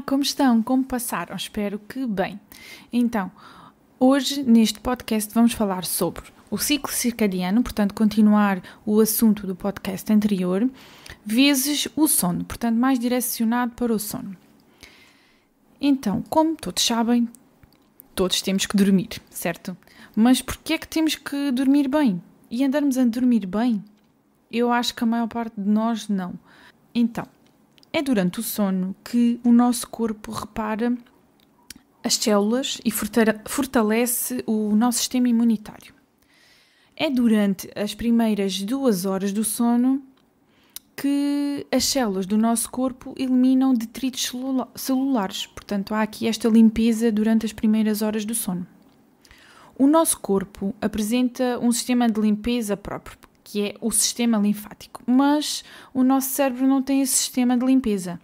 como estão? Como passaram? Espero que bem. Então, hoje neste podcast vamos falar sobre o ciclo circadiano, portanto continuar o assunto do podcast anterior, vezes o sono, portanto mais direcionado para o sono. Então, como todos sabem, todos temos que dormir, certo? Mas porquê é que temos que dormir bem? E andarmos a dormir bem? Eu acho que a maior parte de nós não. Então, é durante o sono que o nosso corpo repara as células e fortalece o nosso sistema imunitário. É durante as primeiras 2 horas do sono que as células do nosso corpo eliminam detritos celulares. Portanto, há aqui esta limpeza durante as primeiras horas do sono. O nosso corpo apresenta um sistema de limpeza próprio, que é o sistema linfático, mas o nosso cérebro não tem esse sistema de limpeza.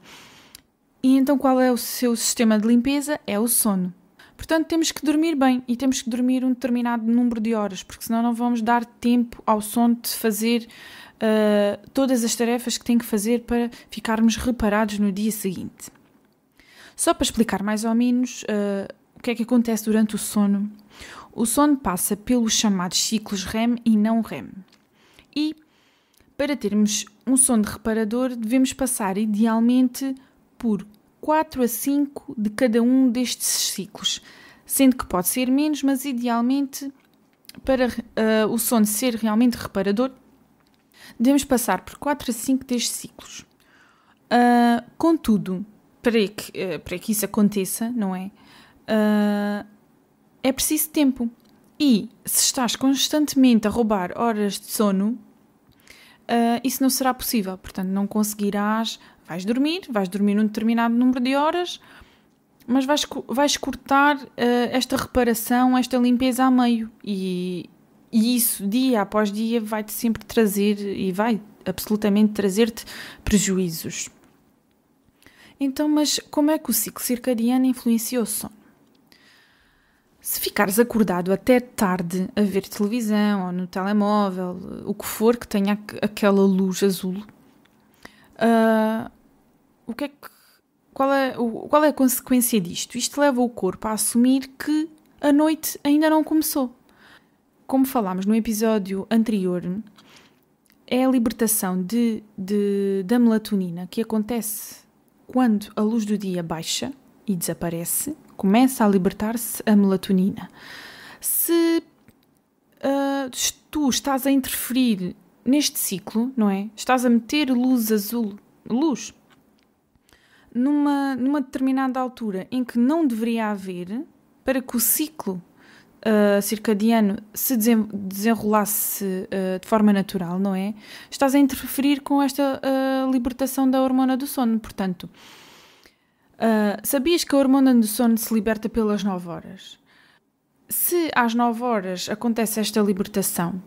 E então qual é o seu sistema de limpeza? É o sono. Portanto, temos que dormir bem e temos que dormir um determinado número de horas, porque senão não vamos dar tempo ao sono de fazer todas as tarefas que tem que fazer para ficarmos reparados no dia seguinte. Só para explicar mais ou menos o que é que acontece durante o sono. O sono passa pelos chamados ciclos REM e não REM. E para termos um sono reparador, devemos passar idealmente por 4 a 5 de cada um destes ciclos, sendo que pode ser menos, mas idealmente para o sono ser realmente reparador, devemos passar por 4 a 5 destes ciclos. Contudo, para que isso aconteça, não é? É preciso tempo. E se estás constantemente a roubar horas de sono, isso não será possível. Portanto, não conseguirás. Vais dormir um determinado número de horas, mas vais cortar esta reparação, esta limpeza a meio. E isso, dia após dia, vai-te sempre trazer e vai absolutamente trazer-te prejuízos. Então, mas como é que o ciclo circadiano influencia o sono? Se ficares acordado até tarde a ver televisão ou no telemóvel, o que for que tenha aquela luz azul, qual é a consequência disto? Isto leva o corpo a assumir que a noite ainda não começou. Como falámos no episódio anterior, é a libertação da melatonina que acontece quando a luz do dia baixa e desaparece, começa a libertar-se a melatonina. Se tu estás a interferir neste ciclo, não é? Estás a meter luz azul, numa determinada altura em que não deveria haver, para que o ciclo circadiano se desenrolasse de forma natural, não é? Estás a interferir com esta libertação da hormona do sono. Portanto, sabias que a hormona do sono se liberta pelas 9 horas? Se às 9 horas acontece esta libertação,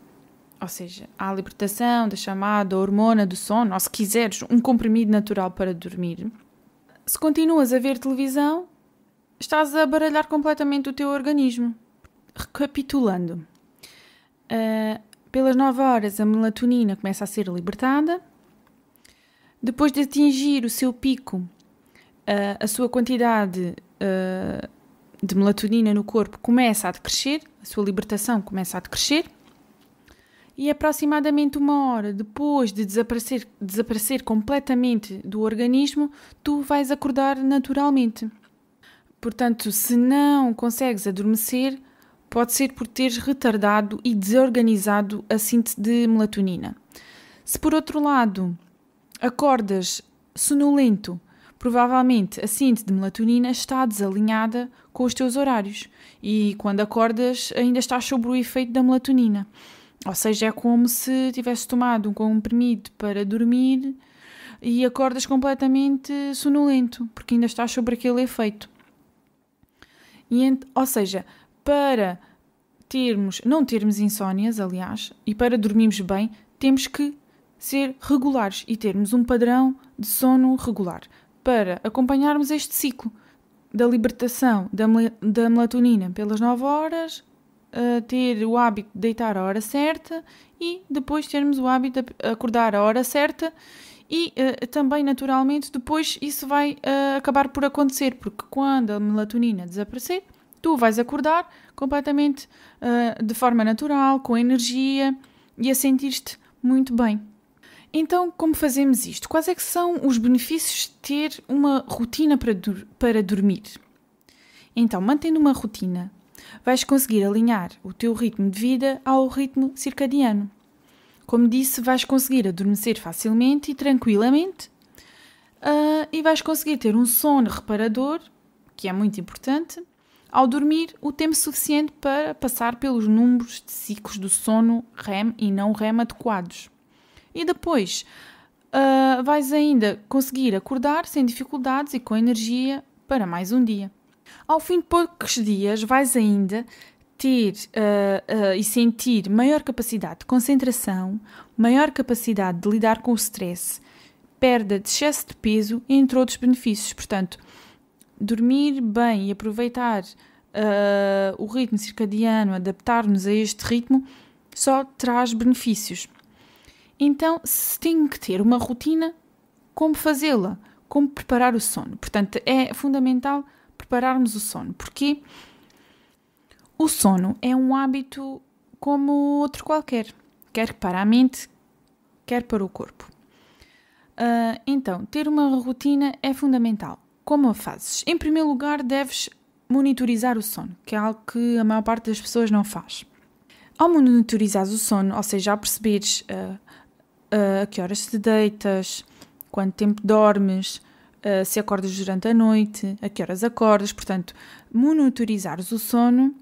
ou seja, há a libertação da chamada hormona do sono, ou se quiseres, um comprimido natural para dormir, se continuas a ver televisão, estás a baralhar completamente o teu organismo. Recapitulando, pelas 9 horas a melatonina começa a ser libertada, depois de atingir o seu pico, a sua quantidade de melatonina no corpo começa a decrescer, a sua libertação começa a decrescer, e aproximadamente 1 hora depois de desaparecer completamente do organismo, tu vais acordar naturalmente. Portanto, se não consegues adormecer, pode ser por teres retardado e desorganizado a síntese de melatonina. Se por outro lado acordas sonolento, provavelmente a síntese de melatonina está desalinhada com os teus horários e quando acordas ainda estás sob o efeito da melatonina. Ou seja, é como se tivesses tomado um comprimido para dormir e acordas completamente sonolento, porque ainda estás sob aquele efeito. Ou seja, para não termos insónias, aliás, e para dormirmos bem, temos que ser regulares e termos um padrão de sono regular para acompanharmos este ciclo da libertação da melatonina pelas 9 horas, ter o hábito de deitar à hora certa e depois termos o hábito de acordar à hora certa E também, naturalmente, depois isso vai acabar por acontecer, porque quando a melatonina desaparecer, tu vais acordar completamente de forma natural, com energia e a sentir-te muito bem. Então, como fazemos isto? Quais é que são os benefícios de ter uma rotina para dormir? Então, mantendo uma rotina, vais conseguir alinhar o teu ritmo de vida ao ritmo circadiano. Como disse, vais conseguir adormecer facilmente e tranquilamente e vais conseguir ter um sono reparador, que é muito importante, ao dormir o tempo suficiente para passar pelos números de ciclos do sono REM e não REM adequados. E depois vais ainda conseguir acordar sem dificuldades e com energia para mais um dia. Ao fim de poucos dias vais ainda ter e sentir maior capacidade de concentração, maior capacidade de lidar com o stress, perda de excesso de peso, entre outros benefícios. Portanto, dormir bem e aproveitar o ritmo circadiano, adaptar-nos a este ritmo, só traz benefícios. Então, se tem que ter uma rotina, como fazê-la? Como preparar o sono? Portanto, é fundamental prepararmos o sono. Porque o sono é um hábito como outro qualquer. Quer para a mente, quer para o corpo. Então, ter uma rotina é fundamental. Como a fazes? Em primeiro lugar, deves monitorizar o sono, que é algo que a maior parte das pessoas não faz. Ao monitorizares o sono, ou seja, ao perceberes a que horas te deitas, quanto tempo dormes, se acordas durante a noite, a que horas acordas, portanto, monitorizares o sono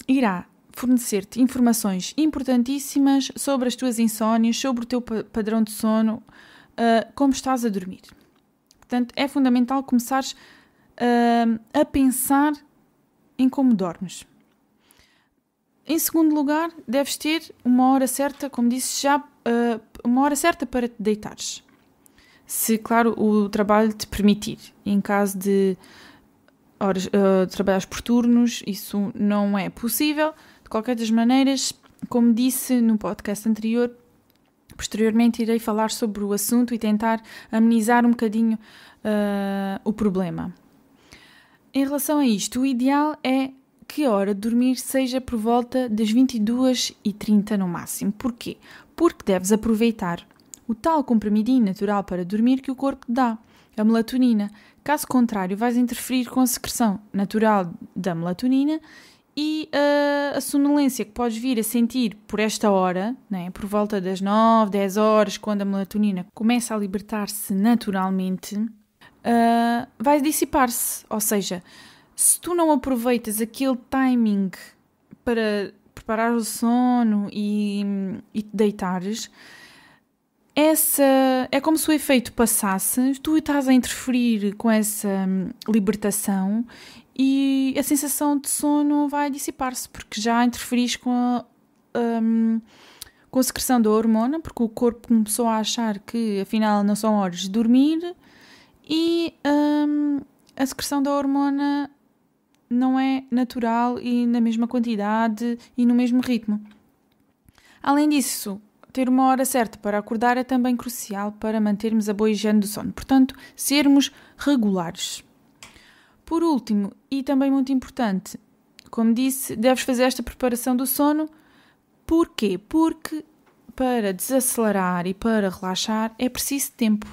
irá fornecer-te informações importantíssimas sobre as tuas insónias, sobre o teu padrão de sono, como estás a dormir. Portanto, é fundamental começares a pensar em como dormes. Em segundo lugar, deves ter uma hora certa, como disse já, uma hora certa para te deitares. Se, claro, o trabalho te permitir. Em caso de trabalhares por turnos, isso não é possível. De qualquer das maneiras, como disse no podcast anterior, posteriormente irei falar sobre o assunto e tentar amenizar um bocadinho o problema. Em relação a isto, o ideal é que a hora de dormir seja por volta das 22h30 no máximo. Porquê? Porque deves aproveitar o tal comprimidinho natural para dormir que o corpo te dá, a melatonina. Caso contrário, vais interferir com a secreção natural da melatonina e a sonolência que podes vir a sentir por esta hora, né, por volta das 9, 10 horas, quando a melatonina começa a libertar-se naturalmente, vai dissipar-se. Ou seja, se tu não aproveitas aquele timing para preparar o sono e te deitares, é como se o efeito passasse, tu estás a interferir com essa libertação e a sensação de sono vai dissipar-se, porque já interferis com a secreção da hormona, porque o corpo começou a achar que afinal não são horas de dormir e a secreção da hormona não é natural e na mesma quantidade e no mesmo ritmo. Além disso, ter uma hora certa para acordar é também crucial para mantermos a boa higiene do sono. Portanto, sermos regulares. Por último, e também muito importante, como disse, deves fazer esta preparação do sono. Porquê? Porque para desacelerar e para relaxar é preciso tempo.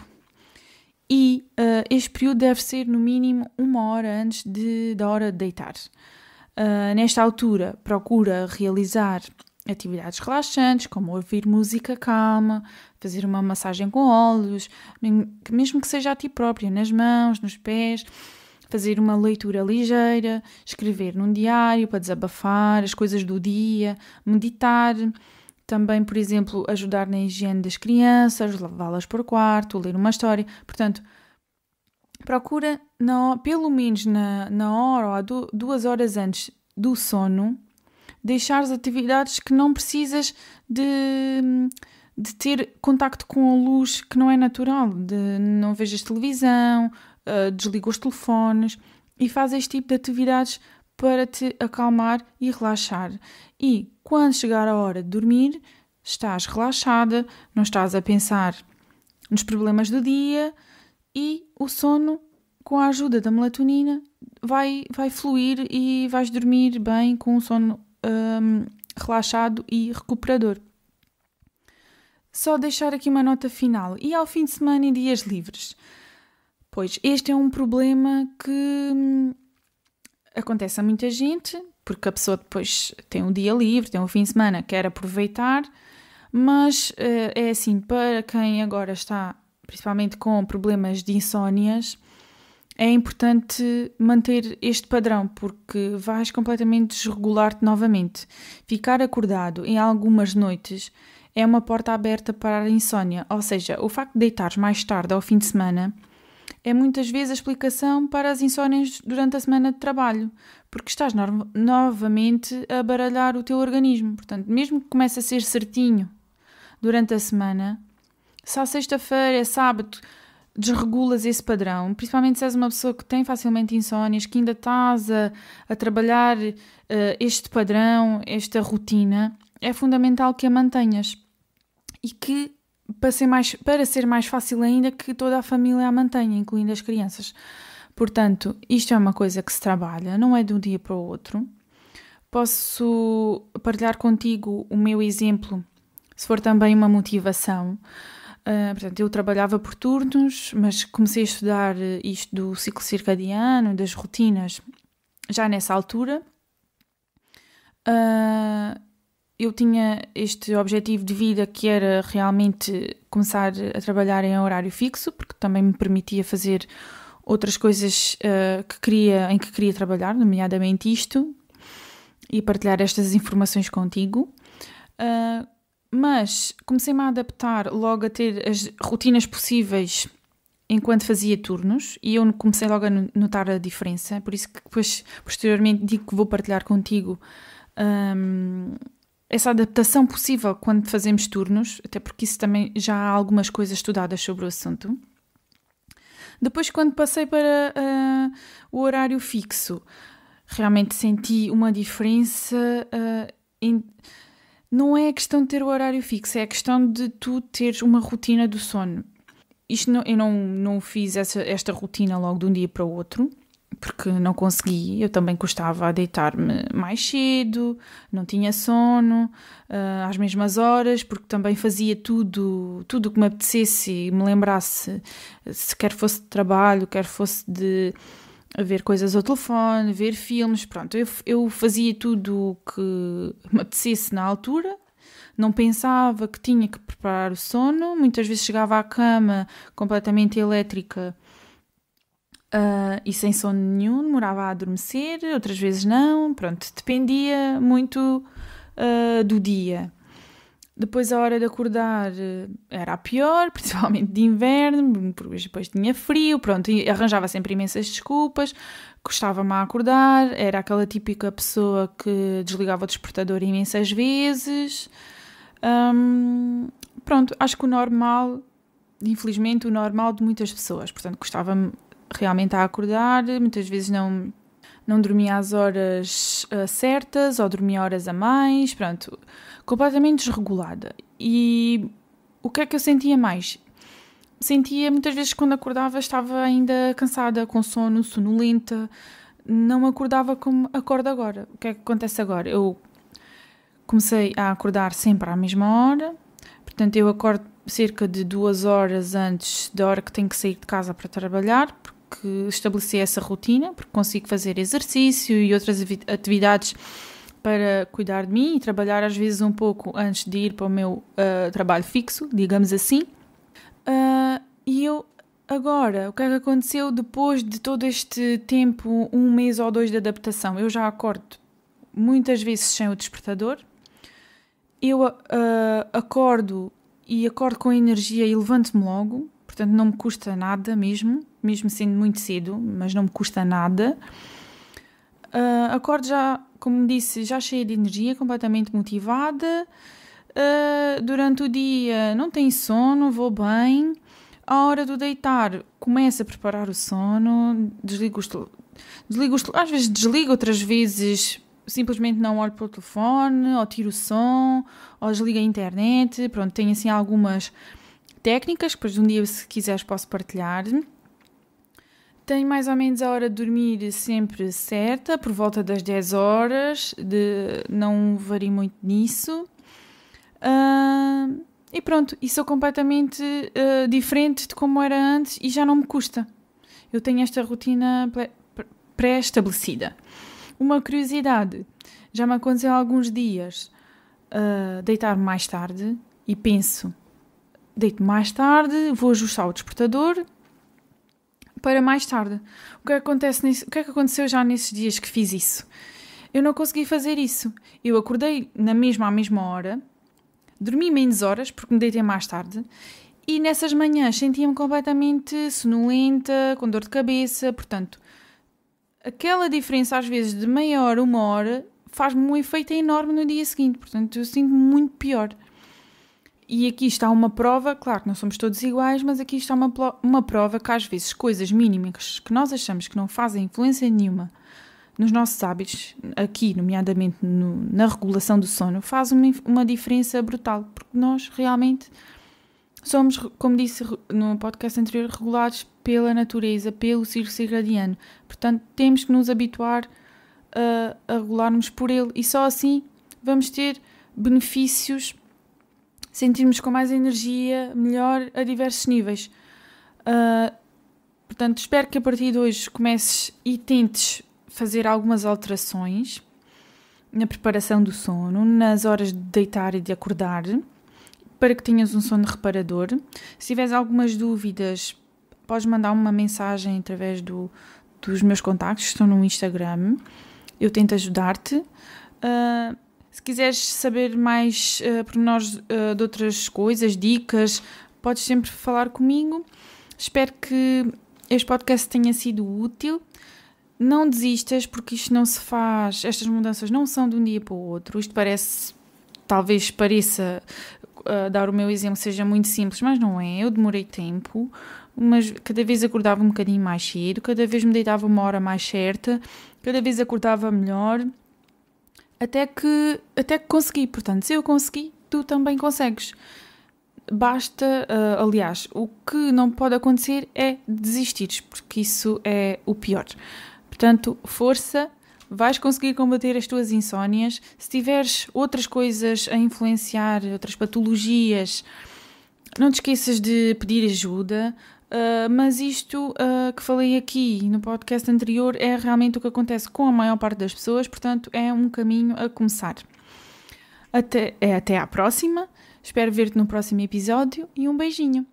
E este período deve ser no mínimo 1 hora antes da hora de deitar. Nesta altura, procura realizar atividades relaxantes, como ouvir música calma, fazer uma massagem com óleos, mesmo que seja a ti própria, nas mãos, nos pés, fazer uma leitura ligeira, escrever num diário para desabafar as coisas do dia, meditar, também, por exemplo, ajudar na higiene das crianças, levá-las para o quarto, ler uma história. Portanto, procura, pelo menos na hora ou 2 horas antes do sono, deixar as atividades que não precisas de ter contacto com a luz que não é natural, de não vejas televisão, desliga os telefones e faz este tipo de atividades para te acalmar e relaxar. E quando chegar a hora de dormir, estás relaxada, não estás a pensar nos problemas do dia, e o sono, com a ajuda da melatonina, vai fluir e vais dormir bem com um sono relaxado e recuperador. Só deixar aqui uma nota final. E ao fim de semana e dias livres? Pois este é um problema que acontece a muita gente, porque a pessoa depois tem um dia livre, tem um fim de semana, quer aproveitar, mas é assim, para quem agora está principalmente com problemas de insónias, é importante manter este padrão, porque vais completamente desregular-te novamente. Ficar acordado em algumas noites é uma porta aberta para a insónia, ou seja, o facto de deitares mais tarde ao fim de semana é muitas vezes a explicação para as insónias durante a semana de trabalho, porque estás novamente a baralhar o teu organismo. Portanto, mesmo que comece a ser certinho durante a semana, se à sexta-feira, é sábado, desregulas esse padrão, principalmente se és uma pessoa que tem facilmente insónias, que ainda estás a trabalhar este padrão, esta rotina, é fundamental que a mantenhas. E que, para ser mais fácil ainda, que toda a família a mantenha, incluindo as crianças. Portanto, isto é uma coisa que se trabalha, não é de um dia para o outro. Posso partilhar contigo o meu exemplo, se for também uma motivação. Portanto, eu trabalhava por turnos, mas comecei a estudar isto do ciclo circadiano, das rotinas, já nessa altura. Eu tinha este objetivo de vida que era realmente começar a trabalhar em horário fixo, porque também me permitia fazer outras coisas em que queria trabalhar, nomeadamente isto, e partilhar estas informações contigo. Mas comecei-me a adaptar logo a ter as rotinas possíveis enquanto fazia turnos, e eu comecei logo a notar a diferença, por isso que depois, posteriormente, digo que vou partilhar contigo essa adaptação possível quando fazemos turnos, até porque isso também já há algumas coisas estudadas sobre o assunto. Depois, quando passei para o horário fixo, realmente senti uma diferença. Não é a questão de ter o horário fixo, é a questão de tu teres uma rotina do sono. Eu não fiz esta rotina logo de um dia para o outro, porque não consegui. Eu também custava a deitar-me mais cedo, não tinha sono, às mesmas horas, porque também fazia tudo o que me apetecesse e me lembrasse, se quer fosse de trabalho, quer fosse de ver coisas ao telefone, ver filmes, pronto. Eu fazia tudo o que me apetecesse na altura, não pensava que tinha que preparar o sono, muitas vezes chegava à cama completamente elétrica e sem sono nenhum, demorava a adormecer, outras vezes não, pronto, dependia muito do dia. Depois a hora de acordar era a pior, principalmente de inverno, porque depois tinha frio, pronto, e arranjava sempre imensas desculpas, custava-me a acordar, era aquela típica pessoa que desligava o despertador imensas vezes. Pronto, acho que infelizmente o normal de muitas pessoas, portanto custava-me realmente a acordar, muitas vezes não dormia às horas certas ou dormia horas a mais, pronto, completamente desregulada. E o que é que eu sentia mais? Sentia muitas vezes quando acordava estava ainda cansada, com sono, sonolenta, não acordava como acordo agora. O que é que acontece agora? Eu comecei a acordar sempre à mesma hora, portanto eu acordo cerca de 2 horas antes da hora que tenho que sair de casa para trabalhar, porque estabeleci essa rotina, porque consigo fazer exercício e outras atividades para cuidar de mim e trabalhar às vezes um pouco antes de ir para o meu trabalho fixo, digamos assim. E eu agora, o que é que aconteceu depois de todo este tempo, 1 mês ou 2 de adaptação? Eu já acordo muitas vezes sem o despertador. Eu acordo com energia e levanto-me logo, portanto não me custa nada mesmo sendo muito cedo, mas não me custa nada. Acordo já, como disse, já cheia de energia, completamente motivada. Durante o dia não tenho sono, vou bem. À hora do deitar, começo a preparar o sono, desligo às vezes desligo, outras vezes simplesmente não olho para o telefone, ou tiro o som, ou desligo a internet. Pronto, tenho assim algumas técnicas, depois de um dia, se quiseres, posso partilhar. Tenho mais ou menos a hora de dormir sempre certa, por volta das 10 horas, não vario muito nisso. E pronto, e sou completamente diferente de como era antes e já não me custa. Eu tenho esta rotina pré-estabelecida. Uma curiosidade, já me aconteceu há alguns dias deitar-me mais tarde e penso, deito-me mais tarde, vou ajustar o despertador para mais tarde. O que é que aconteceu já nesses dias que fiz isso? Eu não consegui fazer isso. Eu acordei à mesma hora, dormi menos horas porque me deitei mais tarde e nessas manhãs sentia-me completamente sonolenta, com dor de cabeça. Portanto, aquela diferença às vezes de meia hora, uma hora, faz-me um efeito enorme no dia seguinte. Portanto, eu sinto-me muito pior. E aqui está uma prova, claro que não somos todos iguais, mas aqui está uma prova que às vezes coisas mínimas que nós achamos que não fazem influência nenhuma nos nossos hábitos, aqui nomeadamente na regulação do sono, faz uma diferença brutal, porque nós realmente somos, como disse no podcast anterior, regulados pela natureza, pelo ciclo circadiano. Portanto, temos que nos habituar a regularmos por ele e só assim vamos ter benefícios, sentirmos com mais energia, melhor a diversos níveis. Portanto, espero que a partir de hoje comeces e tentes fazer algumas alterações na preparação do sono, nas horas de deitar e de acordar, para que tenhas um sono reparador. Se tiveres algumas dúvidas, podes mandar uma mensagem através dos meus contactos, que estão no Instagram. Eu tento ajudar-te. Se quiseres saber mais pormenores de outras coisas, dicas, podes sempre falar comigo. Espero que este podcast tenha sido útil. Não desistas, porque isto não se faz, estas mudanças não são de um dia para o outro. Isto talvez pareça, dar o meu exemplo seja muito simples, mas não é. Eu demorei tempo, mas cada vez acordava um bocadinho mais cedo, cada vez me deitava uma hora mais certa, cada vez acordava melhor, até que consegui. Portanto, se eu consegui, tu também consegues. Basta, aliás, o que não pode acontecer é desistires, porque isso é o pior. Portanto, força, vais conseguir combater as tuas insónias. Se tiveres outras coisas a influenciar, outras patologias, não te esqueças de pedir ajuda. Mas isto que falei aqui no podcast anterior é realmente o que acontece com a maior parte das pessoas, portanto é um caminho a começar. Até à próxima, espero ver-te no próximo episódio e um beijinho.